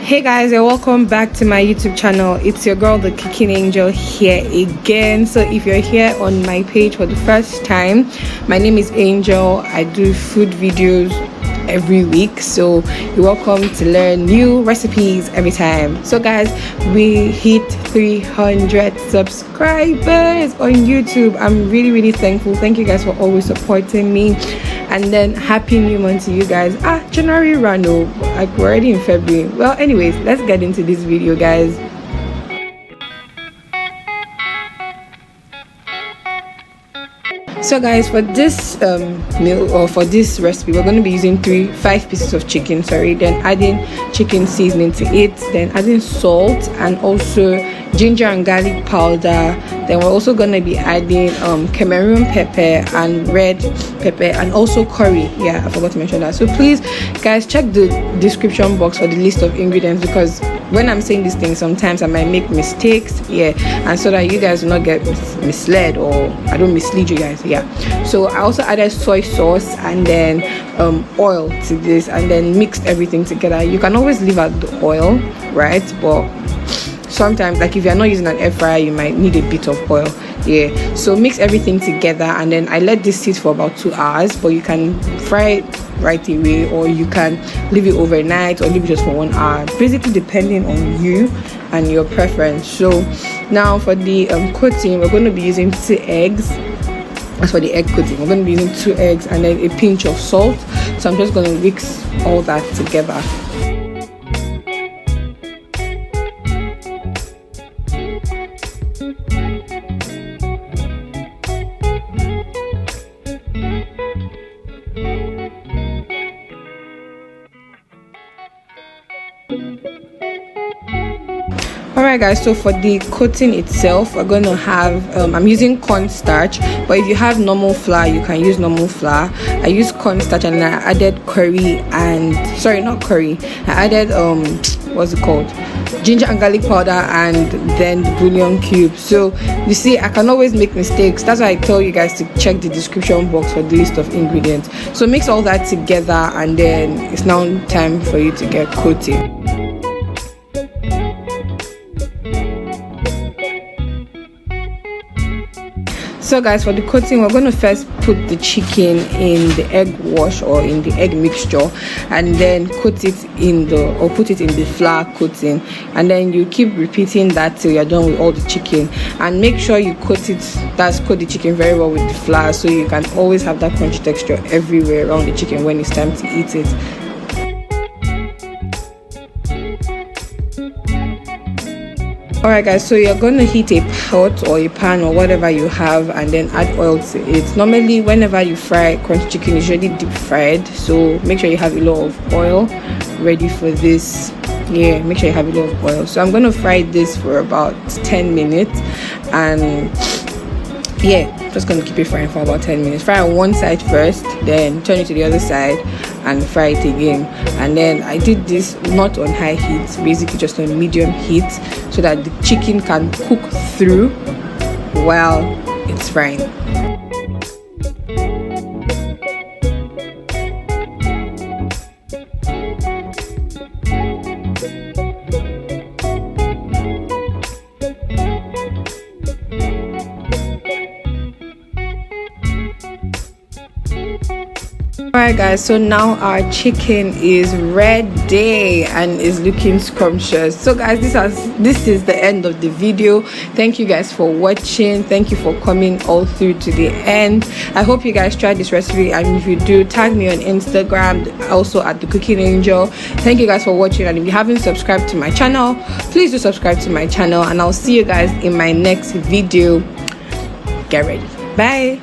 Hey guys, and welcome back to my YouTube channel. It's your girl the Cooking Angel here again. So if you're here on my page for the first time, my name is Angel. I do food videos every week, so you're welcome to learn new recipes every time. So guys, we hit 300 subscribers on YouTube. I'm really thankful. Thank you guys for always supporting me. And then happy new month to you guys. January ran, like we're already in February. Well, anyways, let's get into this video, guys. So guys, for this meal or for this recipe, we're going to be using 5 pieces of chicken, then adding chicken seasoning to it, then adding salt and also ginger and garlic powder. Then we're also going to be adding Cameroon pepper and red pepper and also curry. Yeah, I forgot to mention that. So please guys, check the description box for the list of ingredients, because when I'm saying these things, sometimes I might make mistakes, and so that you guys will not get misled or I don't mislead you guys. So I also added soy sauce and then oil to this, and then mixed everything together. You can always leave out the oil, right? But sometimes, like if you're not using an air fryer, you might need a bit of oil. So mix everything together, and then I let this sit for about 2 hours, but you can fry it right away, or you can leave it overnight, or leave it just for 1 hour, basically depending on you and your preference. So now for the coating, we're going to be using 2 eggs. As for the egg coating, we're going to be using 2 eggs and then a pinch of salt. So I'm just going to mix all that together. Alright guys, so for the coating itself, we're going to have I'm using cornstarch, but if you have normal flour, you can use normal flour. I used cornstarch and I added curry and I added what's it called, ginger and garlic powder, and then the bouillon cube. So you see, I can always make mistakes. That's why I tell you guys to check the description box for the list of ingredients. So mix all that together, and then it's now time for you to get coating. So guys, for the coating, we're going to first put the chicken in the egg wash or in the egg mixture, and then put it in the flour coating, and then you keep repeating that till you're done with all the chicken. And make sure you coat the chicken very well with the flour, so you can always have that crunchy texture everywhere around the chicken when it's time to eat it. Alright guys, so you're going to heat a pot or a pan or whatever you have, and then add oil to it. Normally whenever you fry crunchy chicken, it's already deep fried, so make sure you have a lot of oil ready for this. Make sure you have a lot of oil. So I'm going to fry this for about 10 minutes, and just going to keep it frying for about 10 minutes. Fry on one side first, then turn it to the other side and fry it again. And then I did this not on high heat, basically just on medium heat, so that the chicken can cook through while it's frying. Alright guys, so now our chicken is ready and is looking scrumptious. So guys, this is the end of the video. Thank you guys for watching. Thank you for coming all through to the end. I hope you guys tried this recipe, and if you do, tag me on Instagram, also at the Cooking Angel. Thank you guys for watching, and if you haven't subscribed to my channel, please do subscribe to my channel, and I'll see you guys in my next video. Get ready. Bye.